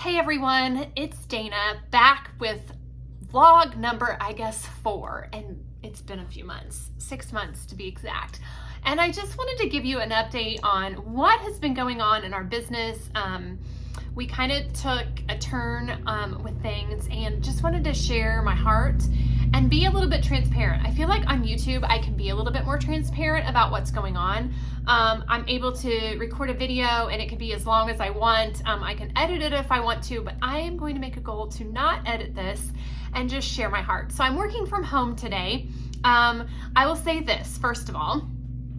Hey everyone, it's Dana back with vlog number, 4, and it's been a few months, 6 months to be exact. And I just wanted to give you an update on what has been going on in our business. We kind of took a turn with things and just wanted to share my heart and be a little bit transparent. I feel like on YouTube, I can be a little bit more transparent about what's going on. I'm able to record a video and it can be as long as I want. I can edit it if I want to, but I am going to make a goal to not edit this and just share my heart. So I'm working from home today. I will say this, first of all,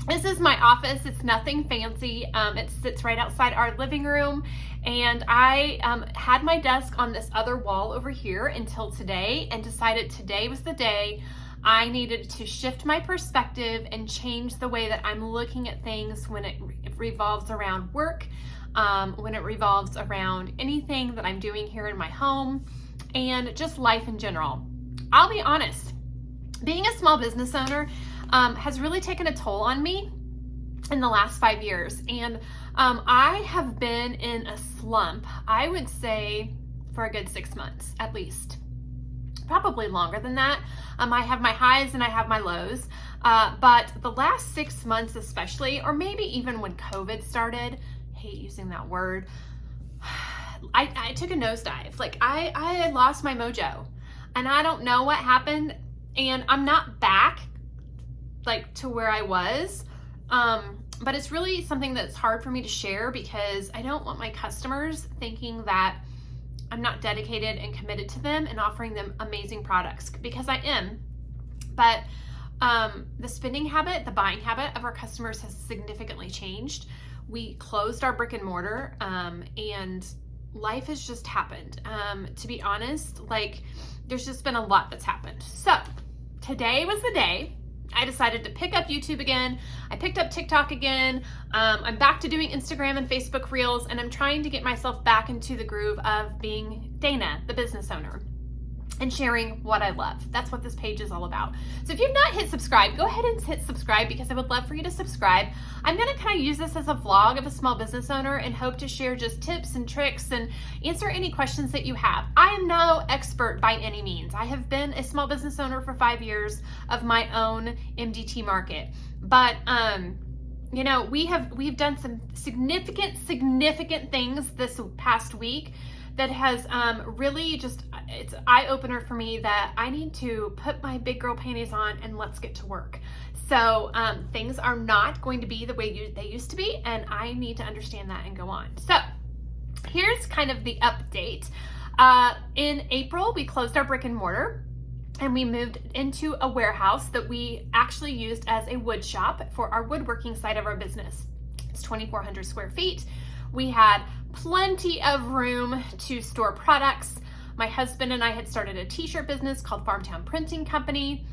this is my office. It's nothing fancy. It sits right outside our living room. And I had my desk on this other wall over here until today and decided today was the day I needed to shift my perspective and change the way that I'm looking at things when it revolves around work, when it revolves around anything that I'm doing here in my home and just life in general. I'll be honest, being a small business owner has really taken a toll on me in the last 5 years. And I have been in a slump, I would say, for a good 6 months at least. Probably longer than that. I have my highs and I have my lows. But the last 6 months especially, or maybe even when COVID started, I hate using that word, I took a nosedive. Like I lost my mojo. And I don't know what happened. And I'm not back like to where I was. But it's really something that's hard for me to share because I don't want my customers thinking that I'm not dedicated and committed to them and offering them amazing products, because I am. But the spending habit, the buying habit of our customers has significantly changed. We closed our brick and mortar and life has just happened. To be honest, like there's just been a lot that's happened. So today was the day I decided to pick up YouTube again. I picked up TikTok again. I'm back to doing Instagram and Facebook Reels, and I'm trying to get myself back into the groove of being Dana, the business owner, and sharing what I love. That's what this page is all about. So if you've not hit subscribe, go ahead and hit subscribe because I would love for you to subscribe. I'm gonna kind of use this as a vlog of a small business owner and hope to share just tips and tricks and answer any questions that you have. I am no expert by any means. I have been a small business owner for 5 years of my own MDT market. But you know, we've done some significant things this past week that has really just, it's an eye-opener for me that I need to put my big girl panties on and let's get to work. So things are not going to be the way they used to be, and I need to understand that and go on. So here's kind of the update. In April, we closed our brick and mortar and we moved into a warehouse that we actually used as a wood shop for our woodworking side of our business. It's 2,400 square feet. We had plenty of room to store products. My husband and I had started a t-shirt business called Farmtown Printing Company.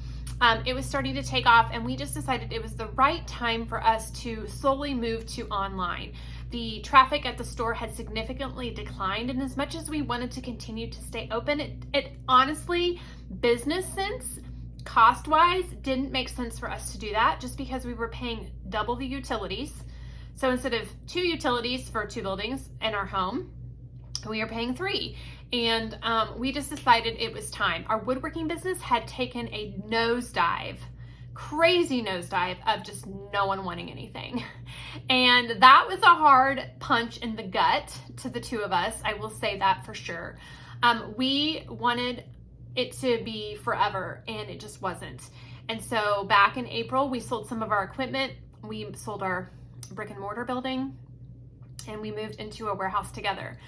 It was starting to take off, and we just decided it was the right time for us to slowly move to online. The traffic at the store had significantly declined, and as much as we wanted to continue to stay open, it honestly, business sense, cost-wise, didn't make sense for us to do that just because we were paying double the utilities. So instead of 2 utilities for 2 buildings in our home, we are paying 3. And we just decided it was time. Our woodworking business had taken a nosedive, crazy nosedive of just no one wanting anything. And that was a hard punch in the gut to the 2 of us. I will say that for sure. We wanted it to be forever, and it just wasn't. And so back in April, we sold some of our equipment. We sold our brick and mortar building and we moved into a warehouse together.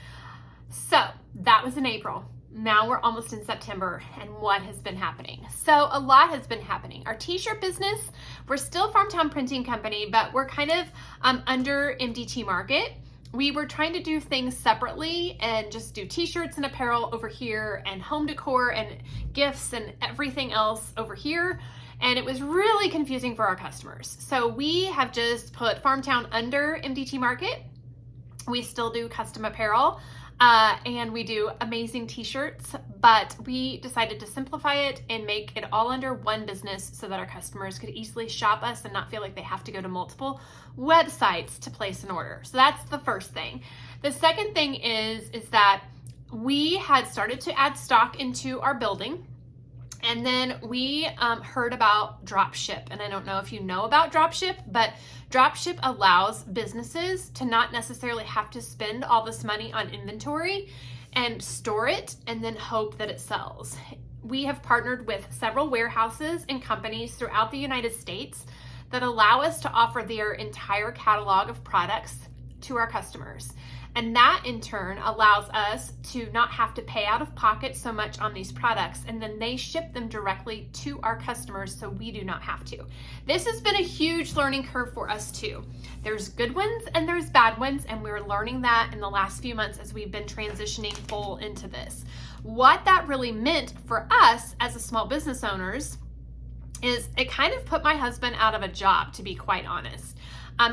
So that was in April. Now we're almost in September, and what has been happening? So a lot has been happening. Our t-shirt business, we're still Farmtown Printing Company, but we're kind of under MDT Market. We were trying to do things separately and just do t-shirts and apparel over here and home decor and gifts and everything else over here. And it was really confusing for our customers. So we have just put Farmtown under MDT Market. We still do custom apparel and we do amazing t-shirts, but we decided to simplify it and make it all under one business so that our customers could easily shop us and not feel like they have to go to multiple websites to place an order. So that's the first thing. The second thing is that we had started to add stock into our building. And then we heard about dropship. And I don't know if you know about dropship, but dropship allows businesses to not necessarily have to spend all this money on inventory and store it and then hope that it sells. We have partnered with several warehouses and companies throughout the United States that allow us to offer their entire catalog of products to our customers. And that in turn allows us to not have to pay out of pocket so much on these products, and then they ship them directly to our customers so we do not have to. This has been a huge learning curve for us too. There's good ones and there's bad ones, and we're learning that in the last few months as we've been transitioning full into this. What that really meant for us as a small business owners is it kind of put my husband out of a job, to be quite honest.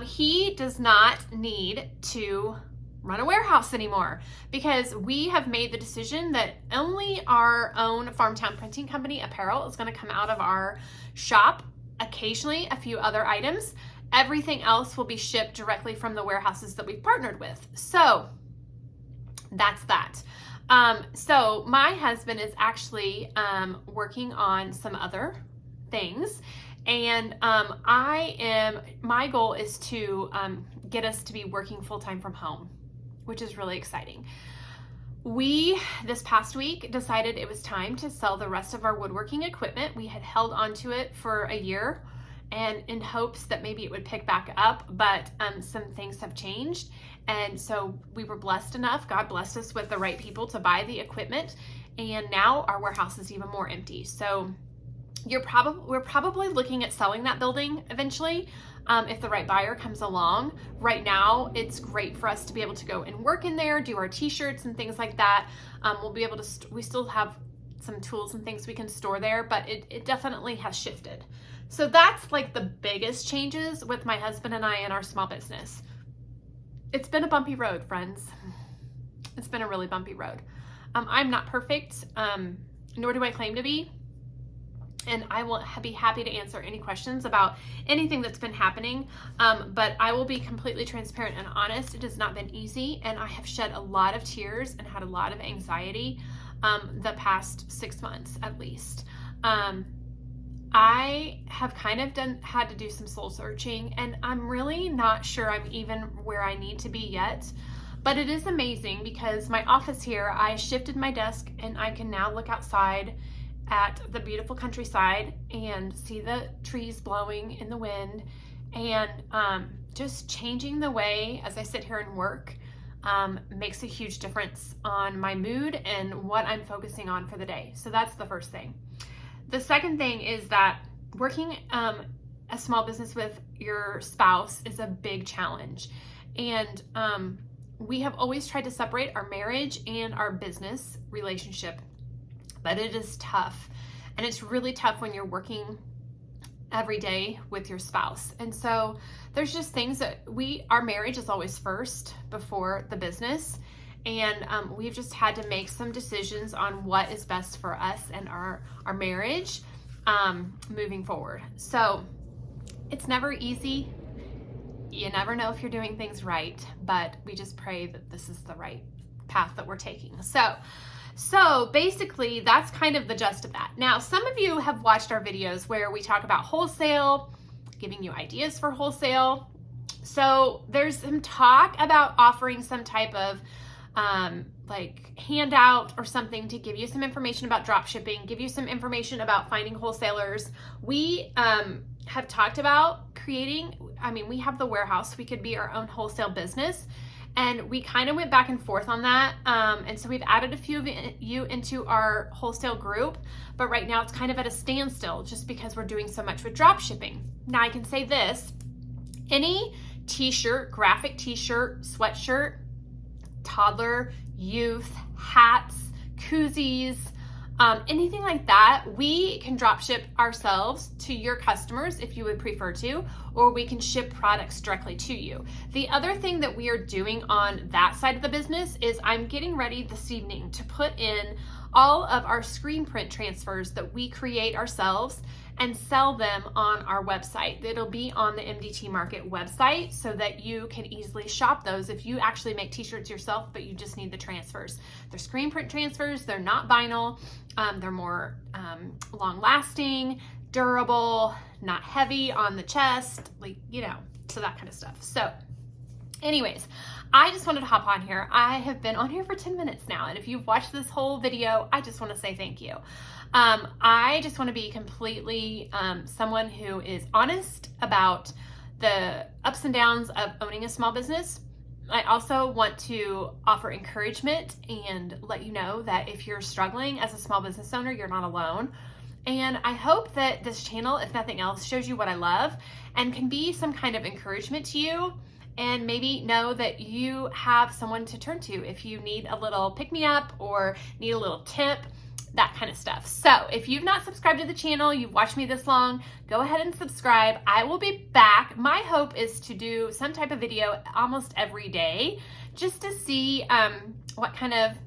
He does not need to run a warehouse anymore because we have made the decision that only our own Farmtown Printing Company apparel is going to come out of our shop, occasionally a few other items. Everything else will be shipped directly from the warehouses that we've partnered with. So that's that. So my husband is actually working on some other things, and my goal is to get us to be working full-time from home, which is really exciting. We, this past week, decided it was time to sell the rest of our woodworking equipment. We had held onto it for a year and in hopes that maybe it would pick back up, but some things have changed. And so we were blessed enough, God blessed us with the right people to buy the equipment, and now our warehouse is even more empty. So we're probably looking at selling that building eventually if the right buyer comes along. Right now, it's great for us to be able to go and work in there, do our t-shirts and things like that. We'll be able to, we still have some tools and things we can store there, but it definitely has shifted. So that's like the biggest changes with my husband and I in our small business. It's been a bumpy road, friends. It's been a really bumpy road. I'm not perfect, nor do I claim to be. And I will be happy to answer any questions about anything that's been happening. But I will be completely transparent and honest. It has not been easy, and I have shed a lot of tears and had a lot of anxiety the past 6 months at least. I have kind of had to do some soul searching, and I'm really not sure I'm even where I need to be yet. But it is amazing because my office here, I shifted my desk and I can now look outside at the beautiful countryside and see the trees blowing in the wind, and just changing the way as I sit here and work makes a huge difference on my mood and what I'm focusing on for the day. So that's the first thing. The second thing is that working a small business with your spouse is a big challenge, and we have always tried to separate our marriage and our business relationship. But it is tough, and it's really tough when you're working every day with your spouse. And so there's just things that our marriage is always first before the business, and we've just had to make some decisions on what is best for us and our marriage moving forward. So it's never easy. You never know if you're doing things right, but we just pray that this is the right path that we're taking. So basically, that's kind of the gist of that. Now, some of you have watched our videos where we talk about wholesale, giving you ideas for wholesale. So there's some talk about offering some type of like handout or something to give you some information about drop shipping, give you some information about finding wholesalers. We have talked about creating, we have the warehouse, we could be our own wholesale business. And we kind of went back and forth on that. And so we've added a few of you into our wholesale group, but right now it's kind of at a standstill just because we're doing so much with drop shipping. Now I can say this, any t-shirt, graphic t-shirt, sweatshirt, toddler, youth, hats, koozies, anything like that, we can drop ship ourselves to your customers if you would prefer to, or we can ship products directly to you. The other thing that we are doing on that side of the business is I'm getting ready this evening to put in all of our screen print transfers that we create ourselves and sell them on our website. It'll be on the MDT Market website so that you can easily shop those if you actually make t-shirts yourself, but you just need the transfers. They're screen print transfers, they're not vinyl, they're more long lasting, durable, not heavy on the chest, like, you know, so that kind of stuff. So anyways, I just wanted to hop on here. I have been on here for 10 minutes now, and if you've watched this whole video, I just want to say thank you. I just want to be completely someone who is honest about the ups and downs of owning a small business. I also want to offer encouragement and let you know that if you're struggling as a small business owner, you're not alone. And I hope that this channel, if nothing else, shows you what I love and can be some kind of encouragement to you, and maybe know that you have someone to turn to if you need a little pick-me-up or need a little tip, that kind of stuff. So if you've not subscribed to the channel, you've watched me this long, go ahead and subscribe. I will be back. My hope is to do some type of video almost every day just to see what kind of,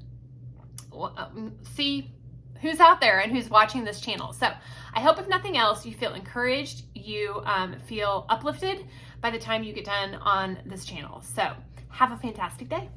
see who's out there and who's watching this channel. So I hope if nothing else, you feel encouraged, you feel uplifted by the time you get done on this channel. So have a fantastic day.